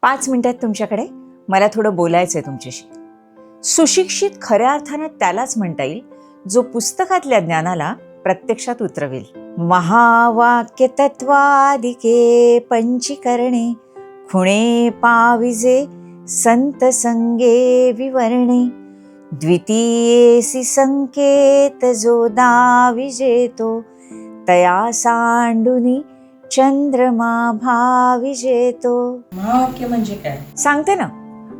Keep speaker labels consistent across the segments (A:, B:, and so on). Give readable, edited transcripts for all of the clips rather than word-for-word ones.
A: 5 मिनिटात तुमच्याकडे मला थोडं बोलायचं आहे तुमच्याशी. सुशिक्षित खऱ्या अर्थानं त्यालाच म्हणता येईल जो पुस्तकातल्या ज्ञानाला प्रत्यक्षात उतरवेल. महावाक्य तत्वादिके पंचीकरणे खुणे पाविजे संत संगे विवरणे. द्वितीयेसी संकेत जो दाविजेतो तया सांडुनी चंद्रमा भाविजेतो.
B: महावाक्य म्हणजे काय?
A: सांगते ना,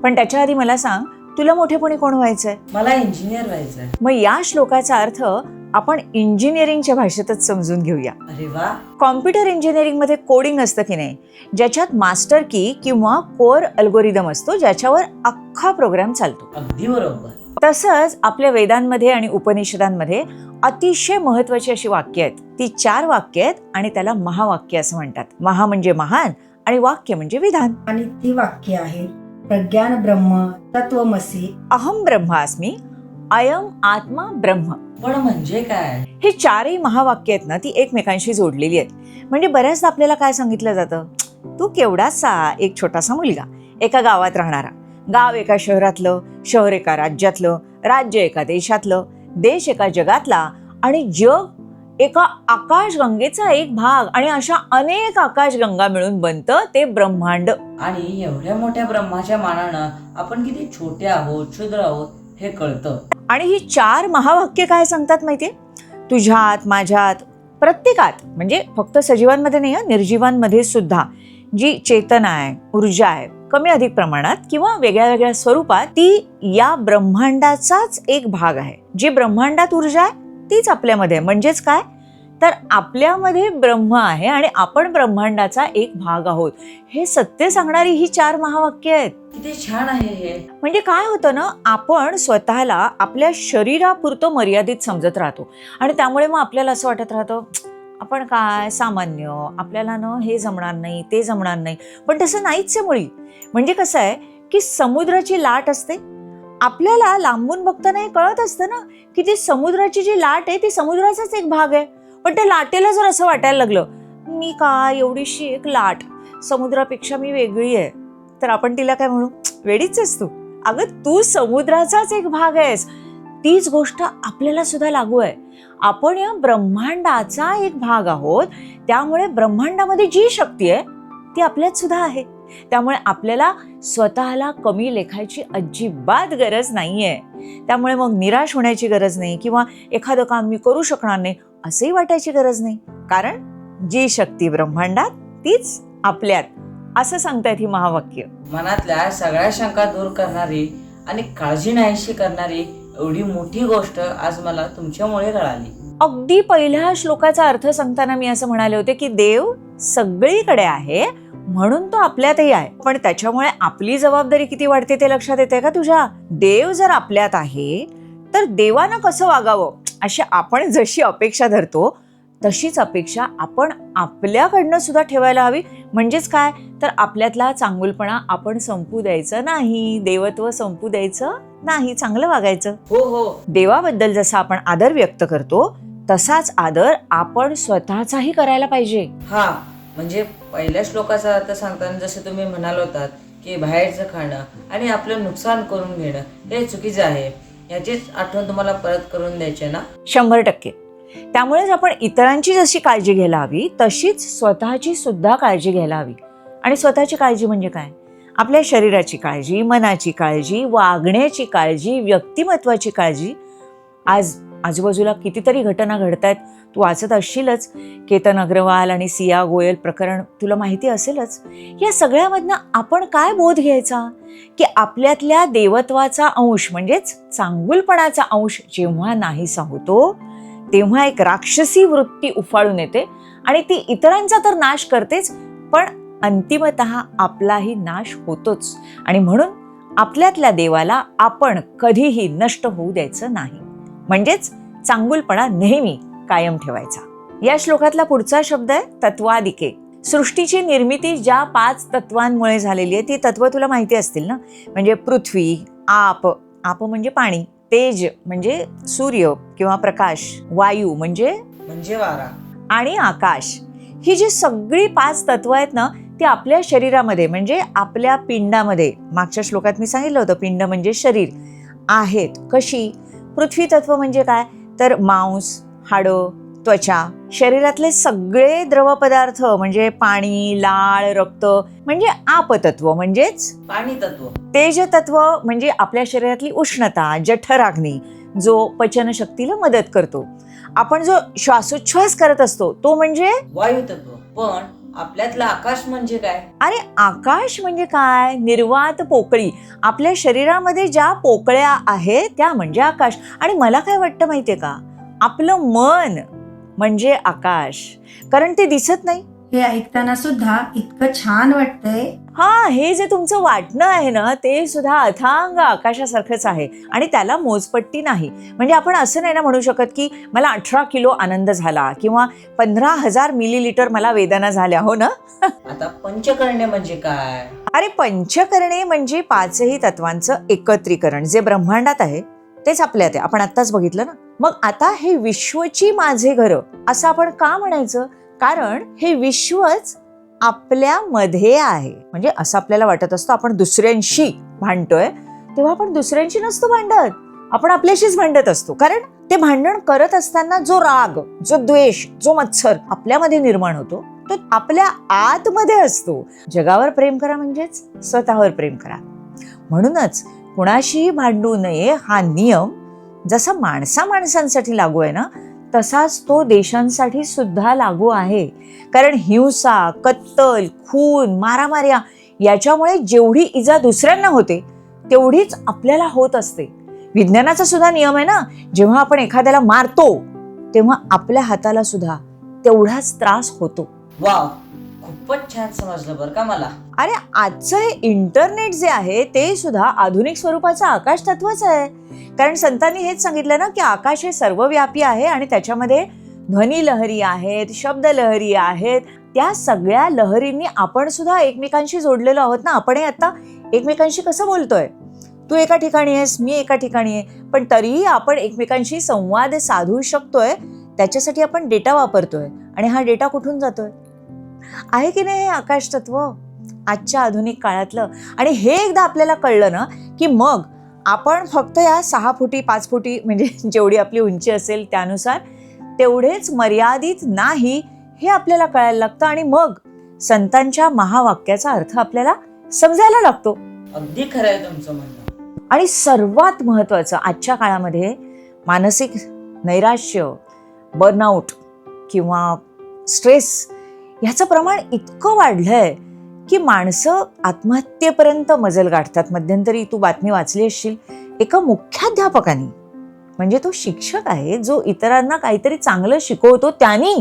A: पण त्याच्या आधी मला सांग, तुला मोठेपणी कोण व्हायचंय?
B: मला इंजिनियर व्हायचंय.
A: मग या श्लोकाचा अर्थ आपण इंजिनिअरिंगच्या भाषेतच समजून घेऊया.
B: अरे वा.
A: कॉम्प्युटर इंजिनिअरिंग मध्ये कोडिंग असतं की नाही, ज्याच्यात मास्टर की किंवा कोर अल्गोरिदम असतो, ज्याच्यावर अख्खा प्रोग्राम चालतो.
B: अगदी बरोबर.
A: तसंच आपल्या वेदांमध्ये आणि उपनिषदांमध्ये अतिशय महत्वाची अशी वाक्य आहेत. ती 4 वाक्य आहेत आणि त्याला महावाक्य असं म्हणतात. महा म्हणजे महान आणि वाक्य म्हणजे विधान.
C: आणि ती वाक्य आहेत प्रज्ञान ब्रह्म, तत्वमसी,
A: अहम ब्रह्मास्मी, अयम आत्मा ब्रह्म.
B: पण म्हणजे काय?
A: हे 4ही महावाक्य आहेत ना, ती एकमेकांशी जोडलेली आहेत. म्हणजे बऱ्याचदा आपल्याला काय सांगितलं जातं, तू केवढासा एक छोटासा मुलगा, एका गावात राहणारा, गाव एका शहरातलं, शहर एका राज्यातलं, राज्य एका देशातलं, देश एका जगातला आणि जग एका आकाशगंगेचा एक भाग, आणि अशा अनेक आकाशगंगा मिळून बनतं ते ब्रह्मांड.
B: आणि एवढ्या मोठ्या ब्रह्माच्या मानानं आपण किती छोटे आहोत, क्षुद्र आहोत हे कळतं.
A: आणि ही 4 महावाक्य काय सांगतात माहितीये? तुझ्यात, माझ्यात, प्रत्येकात, म्हणजे फक्त सजीवांमध्ये नाही, निर्जीवांमध्ये सुद्धा जी चेतना आहे, ऊर्जा आहे, कमी अधिक प्रमाणात किंवा वेगळ्या वेगळ्या स्वरूपात, ती या ब्रह्मांडाचाच एक भाग आहे. जी ब्रह्मांडात ऊर्जा आहे तीच आपल्यामध्ये. म्हणजेच काय, तर आपल्यामध्ये ब्रह्म आहे आणि आपण ब्रह्मांडाचा एक भाग आहोत. हे सत्य सांगणारी ही 4 महावाक्य आहेत.
B: किती छान आहे हे.
A: म्हणजे काय होतं ना, आपण स्वतःला आपल्या शरीरापुरतं मर्यादित समजत राहतो आणि त्यामुळे मग आपल्याला असं वाटत राहतं, आपण काय सामान्य, आपल्याला न हे जमणार नाही, ते जमणार नाही. पण तसं नाहीच आहे मुळी. म्हणजे कसं आहे की समुद्राची लाट असते, आपल्याला लांबून बघताना हे कळत असतं ना की ती समुद्राची जी लाट आहे ती समुद्राचाच एक भाग आहे. पण त्या लाटेला जर असं वाटायला लागलं, मी काय एवढीशी एक लाट, समुद्रापेक्षा मी वेगळी आहे, तर आपण तिला काय म्हणू, वेडीच आहेस तू. अगं, तू समुद्राचाच एक भाग आहेस. तीच गोष्ट आपल्याला सुद्धा लागू आहे. आपण या ब्रह्मांडाचा एक भाग आहोत. त्यामुळे ब्रह्मांडामध्ये जी शक्ती आहे ती आपल्यात सुद्धा आहे. त्यामुळे आपल्याला स्वतःला कमी लेखायची अजिबात गरज नाहीये. त्यामुळे मग निराश होण्याची गरज नाही किंवा एखादं काम मी करू शकणार नाही असंही वाटायची गरज नाही. कारण जी शक्ती ब्रह्मांडात तीच आपल्यात, असं सांगतायत ही महावाक्य.
B: मनातल्या सगळ्या शंका दूर करणारी आणि काळजी नाहीशी करणारी एवढी मोठी गोष्ट आज मला तुमच्यामुळे कळाली.
A: अगदी पहिल्या श्लोकाचा अर्थ सांगताना मी असं म्हणाले होते की देव सगळीकडे आहे म्हणून तो आपल्यातही आहे. पण त्याच्यामुळे आपली जबाबदारी किती वाढते ते लक्षात येते का तुझ्या? देव जर आपल्यात आहे तर देवानं कसं वागावं अशी आपण जशी अपेक्षा धरतो तशीच अपेक्षा आपण आपल्याकडनं सुद्धा ठेवायला हवी. म्हणजेच काय, तर आपल्यातला चांगुलपणा आपण संपू द्यायचं नाही, देवत्व संपू द्यायचं नाही, चांगलं वागायचं.
B: हो हो.
A: देवाबद्दल जसा आपण आदर व्यक्त करतो तसाच आदर आपण स्वतःचाही करायला पाहिजे.
B: हा, म्हणजे पहिल्या श्लोकाचा अर्थ सांगताना जसं तुम्ही म्हणाल होतात की बाहेरचं खाणं आणि आपलं नुकसान करून घेणं हे चुकीचं आहे, याचीच आठवण तुम्हाला परत करून द्यायची ना?
A: 100%. त्यामुळेच आपण इतरांची जशी काळजी घ्यायला हवी तशीच स्वतःची सुद्धा काळजी घ्यायला हवी. आणि स्वतःची काळजी म्हणजे काय, आपल्या शरीराची काळजी, मनाची काळजी, वागण्याची काळजी, व्यक्तिमत्वाची काळजी. आज आजूबाजूला कितीतरी घटना घडतायत, तू वाचत असशीलच. केतन अग्रवाल आणि सिया गोयल प्रकरण तुला माहिती असेलच. या सगळ्यामधनं आपण काय बोध घ्यायचा की आपल्यातल्या देवत्वाचा अंश म्हणजेच चांगुलपणाचा अंश जेव्हा नाहीसा होतो तेव्हा एक राक्षसी वृत्ती उफाळून येते आणि ती इतरांचा तर नाश करतेच, पण अंतिमतः आपलाही नाश होतोच. आणि म्हणून आपल्यातल्या देवाला आपण कधीही नष्ट होऊ द्यायचं नाही. म्हणजेच चांगुलपणा नेहमी कायम ठेवायचा. या श्लोकातला पुढचा शब्द आहे तत्वादिके. सृष्टीची निर्मिती ज्या 5 तत्वांमुळे झालेली आहे ती तत्व तुला माहिती असतील ना. म्हणजे पृथ्वी, आप, आप म्हणजे पाणी, तेज म्हणजे सूर्य किंवा प्रकाश, वायू म्हणजे
B: वारा,
A: आणि आकाश. ही जी सगळी 5 तत्व आहेत ना, ती आपल्या शरीरामध्ये म्हणजे आपल्या पिंडामध्ये, मागच्या श्लोकात मी सांगितलं होतं पिंड म्हणजे शरीर, आहेत. कशी? पृथ्वी तत्व म्हणजे काय? तर मांस, हाडं, त्वचा, शरीरातले सगळे द्रवपदार्थ म्हणजे पाणी, लाळ, रक्त म्हणजे आपतत्व म्हणजेच
B: पाणी तत्व.
A: तेज तत्व म्हणजे आपल्या शरीरातली उष्णता, जठराग्नी जो पचनशक्तीला मदत करतो. आपण जो श्वासोच्छ्वास करत असतो तो म्हणजे
B: वायू तत्व. पण आपल्यातलं आकाश म्हणजे काय?
A: अरे आकाश म्हणजे काय? निर्वात पोकळी. आपल्या शरीरामध्ये ज्या पोकळ्या आहेत त्या म्हणजे आकाश. आणि मला काय वाटतं माहितीये का, आपलं मन म्हणजे आकाश, कारण ते दिसत नाही.
C: हे ऐकताना सुद्धा इतकं छान वाटतंय.
A: हा, हे जे तुमचं वाटणं आहे ना ते सुद्धा अथांग आकाशासारखंच आहे आणि त्याला मोजपट्टी नाही. म्हणजे आपण असं नाही ना म्हणू शकत की मला 18 किलो आनंद झाला किंवा 15,000 मिलीलिटर मला वेदना झाल्या, हो ना.
B: आता पंचकर्णे म्हणजे काय?
A: अरे पंचकर्णे म्हणजे 5ही तत्वांचं एकत्रीकरण. जे ब्रह्मांडात आहे तेच आपल्यात आहे. आपण आत्ताच बघितलं ना. मग आता हे विश्वची माझे घर असं आपण का म्हणायचं? कारण हे विश्वच आपल्यामध्ये आहे. म्हणजे असं आपल्याला वाटत असतं आपण दुसऱ्यांशी भांडतोय, तेव्हा आपण दुसऱ्यांशी नसतो भांडत, आपण आपल्याशीच भांडत असतो. कारण ते भांडण करत असताना जो राग, जो द्वेष, जो मत्सर आपल्यामध्ये निर्माण होतो तो आपल्या आतमध्ये असतो. जगावर प्रेम करा म्हणजेच स्वतःवर प्रेम करा. म्हणूनच कुणाशीही भांडू नये हा नियम जसा माणसांसाठी लागू आहे ना, तसाच तो देशांसाठी सुद्धा लागू आहे. कारण हिंसा, कत्तल, खून, मारामाऱ्या याच्यामुळे जेवढी इजा दुसऱ्यांना होते तेवढीच आपल्याला होत असते. विज्ञानाचा सुद्धा नियम आहे ना, जेव्हा आपण एखाद्याला मारतो तेव्हा आपल्या हाताला सुद्धा तेवढाच त्रास होतो.
B: वाव, खूपच छान समजलं बरं का मला.
A: अरे आजचं हे इंटरनेट जे आहे ते सुद्धा आधुनिक स्वरूपाचं आकाश तत्वच आहे. कारण संतांनी हेच सांगितलं ना की आकाश हे सर्वव्यापी आहे आणि त्याच्यामध्ये ध्वनी लहरी आहेत, शब्द लहरी आहेत. त्या सगळ्या लहरींनी आपण सुद्धा एकमेकांशी जोडलेलो आहोत ना. आपण आता एकमेकांशी कसं बोलतोय, तू एका ठिकाणी आहेस, मी एका ठिकाणी आहे, पण तरीही आपण एकमेकांशी संवाद साधू शकतोय. त्याच्यासाठी आपण डेटा वापरतोय आणि हा डेटा कुठून जातोय? आहे की नाही हे आकाश तत्व आजच्या आधुनिक काळातलं. आणि हे एकदा आपल्याला कळलं ना की मग आपण फक्त या 6 फुटी 5 फुटी म्हणजे जेवढी आपली उंची असेल त्यानुसार तेवढेच मर्यादित नाही हे आपल्याला कळायला लागतं. आणि मग संतांच्या महावाक्याचा अर्थ आपल्याला समजायला लागतो.
B: अगदी खरं आहे तुमचं म्हणणं.
A: आणि सर्वात महत्त्वाचं आजच्या काळामध्ये मानसिक नैराश्य, बर्नआउट किंवा स्ट्रेस ह्याचं प्रमाण इतकं वाढलंय की माणसं आत्महत्येपर्यंत मजल गाठतात. मध्यंतरी तू बातमी वाचली असशील, एका मुख्याध्यापकाने, म्हणजे तो शिक्षक आहे जो इतरांना काहीतरी चांगलं शिकवतो, त्यांनी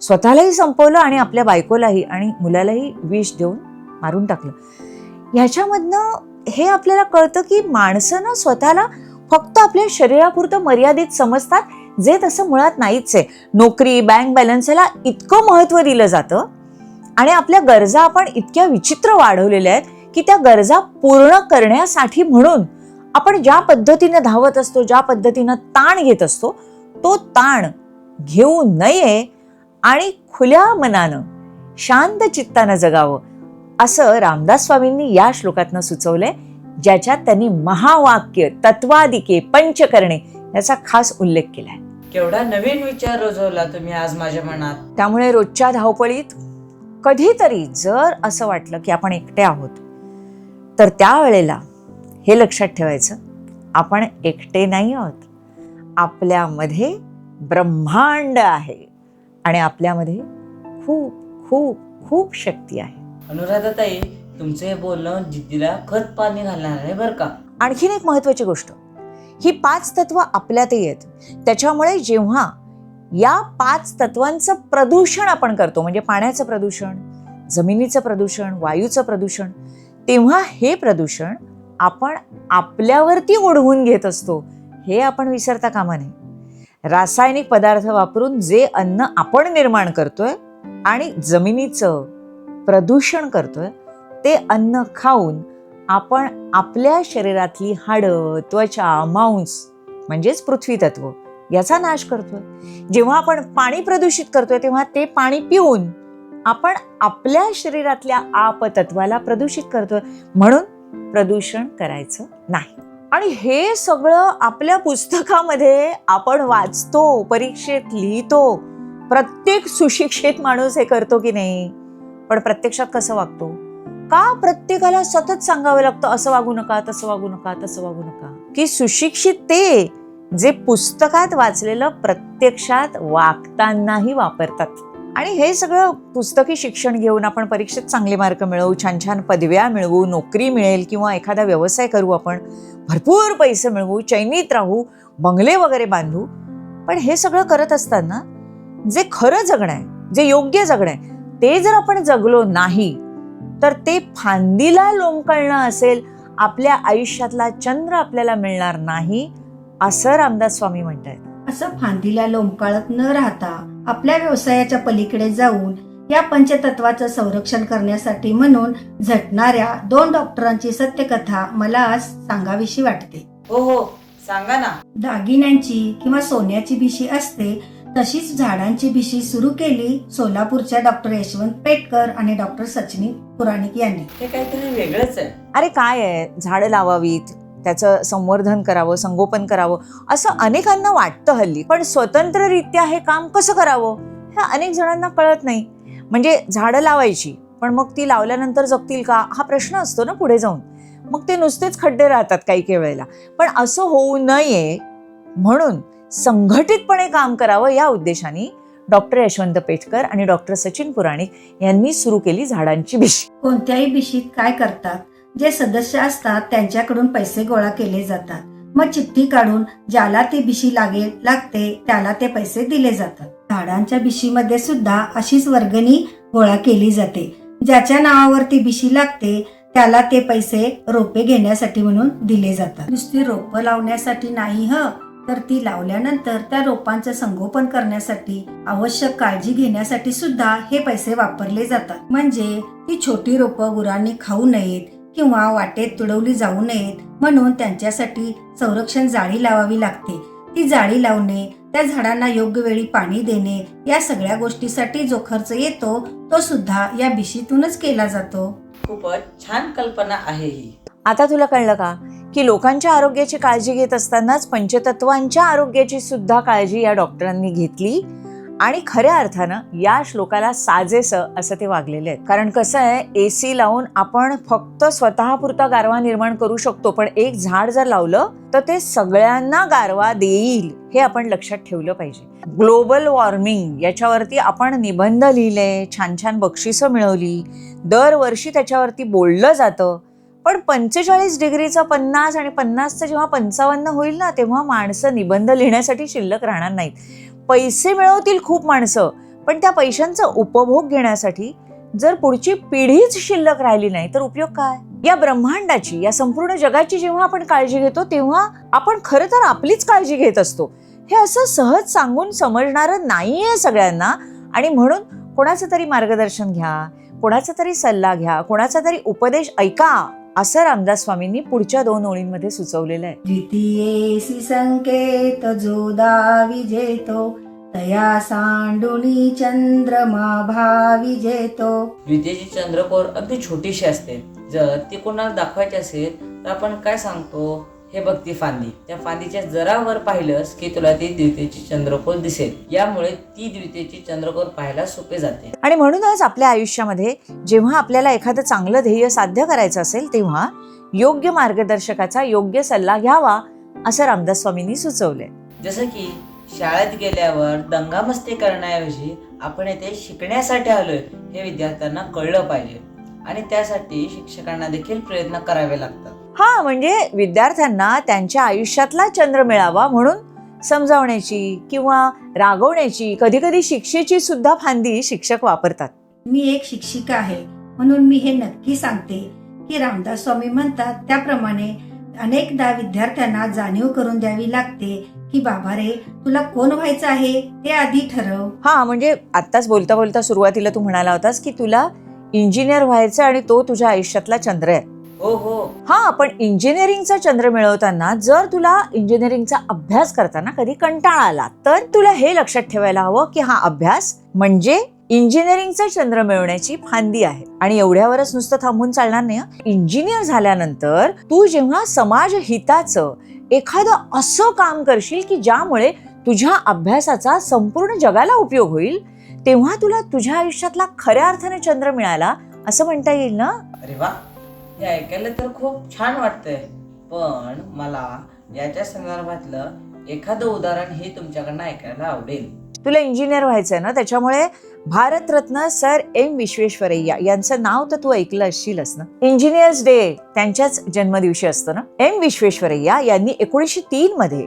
A: स्वतःलाही संपवलं आणि आपल्या बायकोलाही आणि मुलालाही विष देऊन मारून टाकलं. ह्याच्यामधनं हे आपल्याला कळतं की माणसं ना स्वतःला फक्त आपल्या शरीरापुरतं मर्यादित समजतात, जे तसं मुळात नाहीच आहे. नोकरी, बँक बॅलन्स याला इतकं महत्त्व दिलं जातं आणि आपल्या गरजा आपण इतक्या विचित्र वाढवलेल्या आहेत की त्या गरजा पूर्ण करण्यासाठी म्हणून आपण ज्या पद्धतीने धावत असतो, ज्या पद्धतीनं ताण घेत असतो, तो ताण घेऊ नये आणि खुल्या मनानं शांत चित्तानं जगावं असं रामदास स्वामींनी या श्लोकातनं सुचवलंय, ज्याच्यात त्यांनी महावाक्य, तत्वादिके, पंचकर्णे याचा खास उल्लेख केलाय.
B: केवढा नवीन विचार रुजवला तुम्ही आज माझ्या मनात.
A: त्यामुळे रोजच्या धावपळीत कधीतरी जर असं वाटलं की आपण एकटे आहोत तर त्यावेळेला हे लक्षात ठेवायचं, आपण एकटे नाही आहोत. आपल्यामध्ये ब्रह्मांड आहे आणि आपल्यामध्ये खूप खूप खूप शक्ती आहे.
B: अनुराधाताई, तुमचं हे बोलणं जिद्दीला खत पाणी घालणार आहे बरं का.
A: आणखीन एक महत्वाची गोष्ट, ही 5 तत्व आपल्यातही आहेत. त्याच्यामुळे जेव्हा या 5 तत्वांचं प्रदूषण आपण करतो, म्हणजे पाण्याचं प्रदूषण, जमिनीचं प्रदूषण, वायूचं प्रदूषण, तेव्हा हे प्रदूषण आपण आपल्यावरती ओढवून घेत असतो, हे आपण विसरता कामा नये. रासायनिक पदार्थ वापरून जे अन्न आपण निर्माण करतोय आणि जमिनीचं प्रदूषण करतोय, ते अन्न खाऊन आपण आपल्या शरीरातली हाडं, त्वचा, मांस म्हणजेच पृथ्वी तत्व याचा नाश करतोय. जेव्हा आपण पाणी प्रदूषित करतोय तेव्हा ते पाणी पिऊन आपण आपल्या शरीरातल्या आपतत्वाला प्रदूषित करतोय. म्हणून प्रदूषण करायचं नाही. आणि हे सगळं आपल्या पुस्तकामध्ये आपण वाचतो, परीक्षेत लिहितो. प्रत्येक सुशिक्षित माणूस हे करतो की नाही? पण प्रत्यक्षात कसं वागतो? का प्रत्येकाला सतत सांगावं लागतं असं वागू नका, तसं वागू नका, तसं वागू नका? की सुशिक्षित ते जे पुस्तकात वाचलेलं प्रत्यक्षात वागतानाही वापरतात. आणि हे सगळं पुस्तकी शिक्षण घेऊन आपण परीक्षेत चांगले मार्क मिळवू, छान छान पदव्या मिळवू, नोकरी मिळेल किंवा एखादा व्यवसाय करू, आपण भरपूर पैसे मिळवू, चैनीत राहू, बंगले वगैरे बांधू. पण हे सगळं करत असताना जे खरं जगणं आहे, जे योग्य जगणं आहे, ते जर आपण जगलो नाही तर ते फांदीला लोंबकळणं असेल. आपल्या आयुष्यातला चंद्र आपल्याला मिळणार नाही असं रामदास स्वामी म्हणतायत.
C: असं फांदीला लोंबकाळत न राहता आपल्या व्यवसायाच्या पलीकडे जाऊन या पंचतत्वाचं संरक्षण करण्यासाठी म्हणून झटणाऱ्या 2 डॉक्टरांची सत्यकथा मला आज सांगावीशी वाटते.
B: हो हो, सांगा ना.
C: दागिन्यांची किंवा सोन्याची भिशी असते तशीच झाडांची भिशी सुरू केली सोलापूरच्या डॉक्टर यशवंत पेटकर आणि डॉक्टर सचिन पुराणिक यांनी.
B: हे काहीतरी वेगळंच आहे.
A: अरे काय आहे, झाडं लावावीत, त्याचं संवर्धन करावं, संगोपन करावं असं अनेकांना वाटतं हल्ली. पण स्वतंत्ररित्या हे काम कसं करावं हे अनेक जणांना कळत नाही. म्हणजे झाडं लावायची, पण मग ती लावल्यानंतर जगतील का हा प्रश्न असतो ना पुढे जाऊन. मग ते नुसतेच खड्डे राहतात काही वेळेला. पण असं होऊ नये म्हणून संघटितपणे काम करावं या उद्देशाने डॉक्टर यशवंत पेटकर आणि डॉक्टर सचिन पुराणिक यांनी सुरू केली झाडांची भिशी.
C: कोणत्याही भिशीत काय करतात, जे सदस्य असतात त्यांच्याकडून पैसे गोळा केले जातात. मग चिठ्ठी काढून ज्याला ती भिशी लागते त्याला ते पैसे दिले जातात. झाडांच्या भिशीमध्ये सुद्धा अशीच वर्गणी गोळा केली जाते. ज्याच्या नावावर ती भिशी लागते त्याला ते पैसे रोपे घेण्यासाठी म्हणून दिले जातात. नुसती रोपं लावण्यासाठी नाही तर ती लावल्यानंतर त्या रोपांचं संगोपन करण्यासाठी, आवश्यक काळजी घेण्यासाठी सुद्धा हे पैसे वापरले जातात. म्हणजे ती छोटी रोपं गुरांनी खाऊ नयेत किंवा वाटेत तुडवली जाऊ नयेत म्हणून त्यांच्यासाठी संरक्षण जाळी लावावी लागते. ती जाळी लावणे, त्या झाडांना योग्य वेळी पाणी देणे, या सगळ्या गोष्टीसाठी जो खर्च येतो तो सुद्धा या भिशीतूनच केला जातो.
B: खूपच छान कल्पना आहे ही.
A: आता तुला कळलं का की लोकांच्या आरोग्याची काळजी घेत असतानाच पंचतत्वांच्या आरोग्याची सुद्धा काळजी या डॉक्टरांनी घेतली. आणि खऱ्या अर्थानं या श्लोकाला साजेसं असं ते वागलेले आहेत. कारण कसं आहे, AC लावून आपण फक्त स्वतःपुरता गारवा निर्माण करू शकतो, पण एक झाड जर लावलं तर ते सगळ्यांना गारवा देईल हे आपण लक्षात ठेवलं पाहिजे. ग्लोबल वॉर्मिंग याच्यावरती आपण निबंध लिहिले, छान छान बक्षिसं मिळवली, दरवर्षी त्याच्यावरती बोललं जातं. पण 45 डिग्रीचं 50 आणि 50चं जेव्हा 55 होईल ना तेव्हा माणसं निबंध लिहिण्यासाठी शिल्लक राहणार नाहीत. पैसे मिळवतील खूप माणसं, पण त्या पैशांचा उपभोग घेण्यासाठी जर पुढची पिढीच शिल्लक राहिली नाही तर उपयोग काय? या ब्रह्मांडाची, या संपूर्ण जगाची जेव्हा आपण काळजी घेतो तेव्हा आपण खरं तर आपलीच काळजी घेत असतो. हे असं सहज सांगून समजणारं नाहीये सगळ्यांना. आणि म्हणून कोणाचं तरी मार्गदर्शन घ्या, कोणाचा तरी सल्ला घ्या, कोणाचा तरी उपदेश ऐका असं रामदास स्वामींनी पुढच्या 2 ओळींमध्ये सुचवलेलं आहे.
C: द्वितीयेसी संकेत जो दाविजेतो तया सांडुनी चंद्रमा भाविजेतो.
B: द्वितीयची चंद्रकोर अगदी छोटीशी असते. जर ती कोणाला दाखवायची असेल तर आपण काय सांगतो, हे बघ ती फांदी, त्या फांदीच्या जरा वर पाहिलंस की तुला ती द्वितीयची चंद्रकोर दिसेल. यामुळे ती द्वितीयची चंद्रकोर पाहायला सोपे जाते.
A: आणि म्हणूनच आपल्या आयुष्यामध्ये जेव्हा आपल्याला एखादं चांगलं ध्येय साध्य करायचं असेल तेव्हा योग्य मार्गदर्शकाचा योग्य सल्ला घ्यावा असं रामदास स्वामींनी सुचवलंय.
B: जसं की शाळेत गेल्यावर दंगामस्ती करण्याऐवजी आपण येथे शिकण्यासाठी आलोय हे विद्यार्थ्यांना कळलं पाहिजे. आणि त्यासाठी शिक्षकांना देखील प्रयत्न करावे लागतात.
A: हा, म्हणजे विद्यार्थ्यांना त्यांच्या आयुष्यातला चंद्र मिळावा म्हणून समजावण्याची किंवा रागवण्याची, कधी कधी शिक्षेची सुद्धा फांदी शिक्षक वापरतात.
C: मी एक शिक्षिका आहे म्हणून मी हे नक्की सांगते की रामदास स्वामी म्हणतात त्याप्रमाणे अनेकदा विद्यार्थ्यांना जाणीव करून द्यावी लागते की बाबा रे, तुला कोण व्हायचं आहे ते आधी ठरव.
A: हा, म्हणजे आत्ताच बोलता बोलता सुरुवातीला तू म्हणाला होतास की तुला इंजिनियर व्हायचं आणि तो तुझ्या आयुष्यातला चंद्र आहे.
B: हो हो.
A: हा, पण इंजिनिअरिंगचा चंद्र मिळवताना जर तुला इंजिनिअरिंगचा अभ्यास करताना कधी कंटाळा आला तर तुला हे लक्षात ठेवायला हवं की हा अभ्यास म्हणजे इंजिनिअरिंगचा चंद्र मिळवण्याची फांदी आहे. आणि एवढ्यावरच नुसतं थांबून चालणार नाही. इंजिनियर झाल्यानंतर तू जेव्हा समाज हिताचं एखादं असं काम करशील की ज्यामुळे तुझ्या अभ्यासाचा संपूर्ण जगाला उपयोग होईल, तेव्हा तुला तुझ्या आयुष्यातला खऱ्या अर्थाने चंद्र मिळाला असं म्हणता येईल ना.
B: अरे वा, हे ऐकायला तर खूप छान वाटतंय, पण मला याच्या संदर्भातलं एखादं उदाहरण हे तुमच्याकडनं ऐकायला आवडेल.
A: तुला इंजिनियर व्हायचंय ना, त्याच्यामुळे भारतरत्न सर एम विश्वेश्वरय्या यांचं नाव तर तू ऐकलं असशीलच ना. इंजिनियर्स डे त्यांच्याच जन्मदिवशी असतो ना. एम विश्वेश्वरय्या यांनी 1903 मध्ये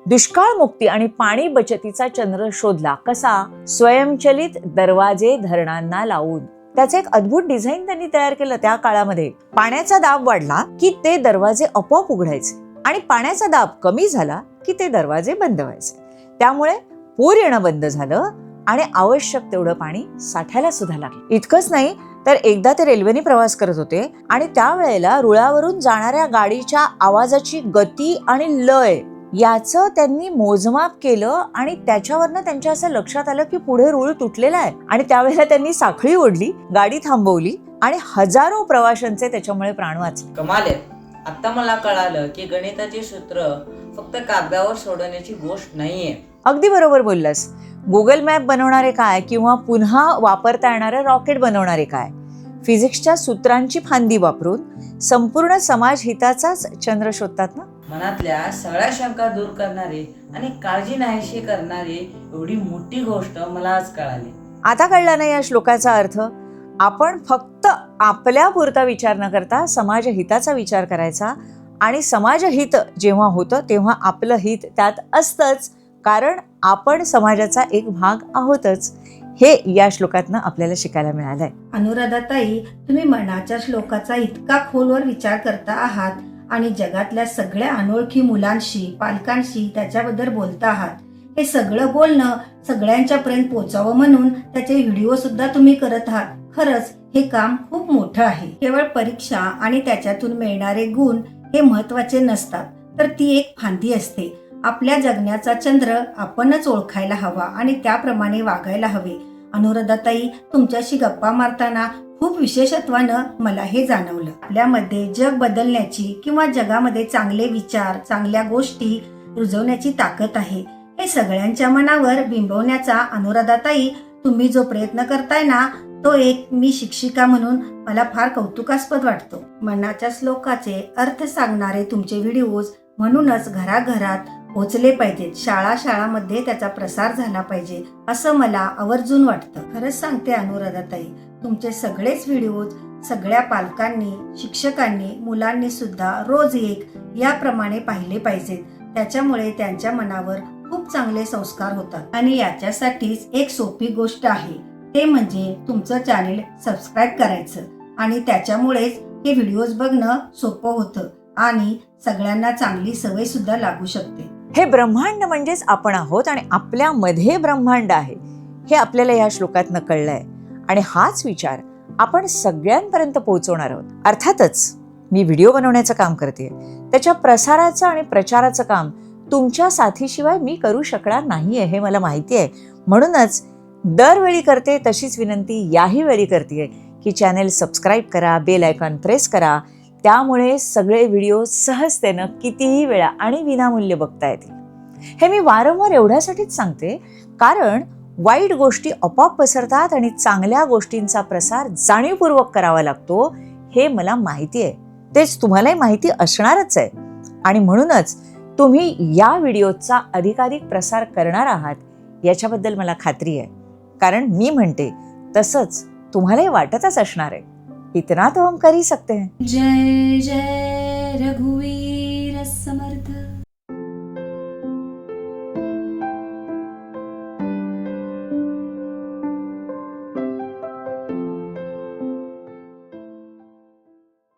A: दुष्काळ मुक्ती आणि पाणी बचतीचा चंद्र शोधला. कसा? स्वयंचलित दरवाजे धरणांना लावून. त्याचं एक अद्भुत डिझाईन त्यांनी तयार केलं त्या काळामध्ये. पाण्याचा दाब वाढला की ते दरवाजे आपोआप उघडायचे आणि पाण्याचा दाब कमी झाला की ते दरवाजे बंद व्हायचे. त्यामुळे पूर येणं बंद झालं आणि आवश्यक तेवढं पाणी साठायला सुद्धा लागलं. इतकंच नाही तर एकदा ते रेल्वेने प्रवास करत होते आणि त्यावेळेला रुळावरून जाणाऱ्या गाडीच्या आवाजाची गती आणि लय याचं त्यांनी मोजमाप केलं आणि त्याच्यावरनं त्यांच्या असं लक्षात आलं की पुढे रूळ तुटलेला आहे. आणि त्यावेळेला त्यांनी साखळी ओढली, गाडी थांबवली आणि हजारो प्रवाशांचे त्याच्यामुळे प्राण वाचले.
B: कमाल आहे. आता मला कळालं की गणिताची सूत्र फक्त कागदावर सोडवण्याची गोष्ट नाहीये.
A: अगदी बरोबर बोललास. गुगल मॅप बनवणारे काय किंवा पुन्हा वापरता येणारे रॉकेट बनवणारे काय, फिजिक्सच्या सूत्रांची फांदी वापरून संपूर्ण समाज हिताचाच चंद्र शोधतात ना.
B: मनातल्या सगळ्या शंका दूर करणारी आणि काळजी नाहीशी करणारी एवढी मोठी गोष्ट मला आज कळाली.
A: आता कळला ना या श्लोकाचा अर्थ. आपण फक्त आपल्यापुरता विचार न करता समाज हिताचा विचार करायचा आणि समाजहित जेव्हा होतं तेव्हा आपलं हित त्यात असतंच, कारण आपण समाजाचा एक भाग आहोतच. हे या श्लोकातनं आपल्याला शिकायला मिळालंय.
C: अनुराधाताई, तुम्ही मनाच्या श्लोकाचा इतका खोलवर विचार करता आहात आणि जगातल्या सगळ्या अनोळखी मुलांशी, पालकांशी त्याच्याबद्दल बोलता आहात. हे सगळं बोलणं सगळ्यांच्या पर्यंत पोहोचावं म्हणून त्याचे व्हिडिओ सुद्धा तुम्ही करत आहात. खरंच हे काम खूप मोठं आहे. केवळ परीक्षा आणि त्याच्यातून मिळणारे गुण हे महत्वाचे नसतात, तर ती एक फांदी असते. आपल्या जगण्याचा चंद्र आपणच ओळखायला हवा आणि त्याप्रमाणे वागायला हवे. अनुराधाताई, तुमच्याशी गप्पा मारताना खूप विशेषत्वानं मला हे जाणवलं. आपल्यामध्ये जग बदलण्याची किंवा जगामध्ये चांगले विचार, चांगल्या गोष्टी रुजवण्याची ताकद आहे. हे सगळ्यांच्या मनावर बिंबवण्याचा अनुराधाताई तुम्ही जो प्रयत्न करताय ना, तो एक मी शिक्षिका म्हणून मला फार कौतुकास्पद वाटतो. मनाच्या श्लोकाचे अर्थ सांगणारे तुमचे व्हिडिओज म्हणूनच घराघरात पोचले पाहिजेत, शाळांमध्ये त्याचा प्रसार झाला पाहिजे असं मला आवर्जून वाटतं. खरंच सांगते अनुराधाताई, तुमचे सगळेच व्हिडिओज सगळ्या पालकांनी, शिक्षकांनी, मुलांनी सुद्धा रोज एक याप्रमाणे पाहिले पाहिजेत. त्याच्यामुळे त्यांच्या मनावर खूप चांगले संस्कार होतात. आणि याच्यासाठीच एक सोपी गोष्ट आहे, ते म्हणजे तुमचं चॅनेल सबस्क्राईब करायचं. आणि त्याच्यामुळेच हे व्हिडिओज बघणं सोपं होतं आणि सगळ्यांना चांगली सवय सुद्धा लागू शकते.
A: हे ब्रह्मांड म्हणजेच आपण आहोत आणि आपल्यामध्ये ब्रह्मांड आहे हे आपल्याला या श्लोकातनं कळलंय. आणि हाच विचार आपण सगळ्यांपर्यंत पोहोचवणार आहोत. अर्थातच मी व्हिडिओ बनवण्याचं काम करते, त्याच्या प्रसाराचं आणि प्रचाराचं काम तुमच्या साथीशिवाय मी करू शकणार नाहीये हे मला माहिती आहे. म्हणूनच दरवेळी करते तशीच विनंती याही वेळी करते की चॅनेल सबस्क्राईब करा, बेल आयकॉन प्रेस करा. त्यामुळे सगळे व्हिडिओ सहजतेनं कितीही वेळा आणि विनामूल्य बघता येतील. हे मी वारंवार एवढ्यासाठीच सांगते, कारण वाईट गोष्टी आपोआप पसरतात आणि चांगल्या गोष्टींचा प्रसार जाणीवपूर्वक करावा लागतो हे मला माहिती आहे. तेच तुम्हालाही माहिती असणारच आहे. आणि म्हणूनच तुम्ही या व्हिडिओचा अधिकाधिक प्रसार करणार आहात याच्याबद्दल मला खात्री आहे. कारण मी म्हणते तसंच तुम्हालाही वाटतच असणार आहे. इतना तो हम कर ही सकते हैं.
D: जय जय रघुवीर समर्थ.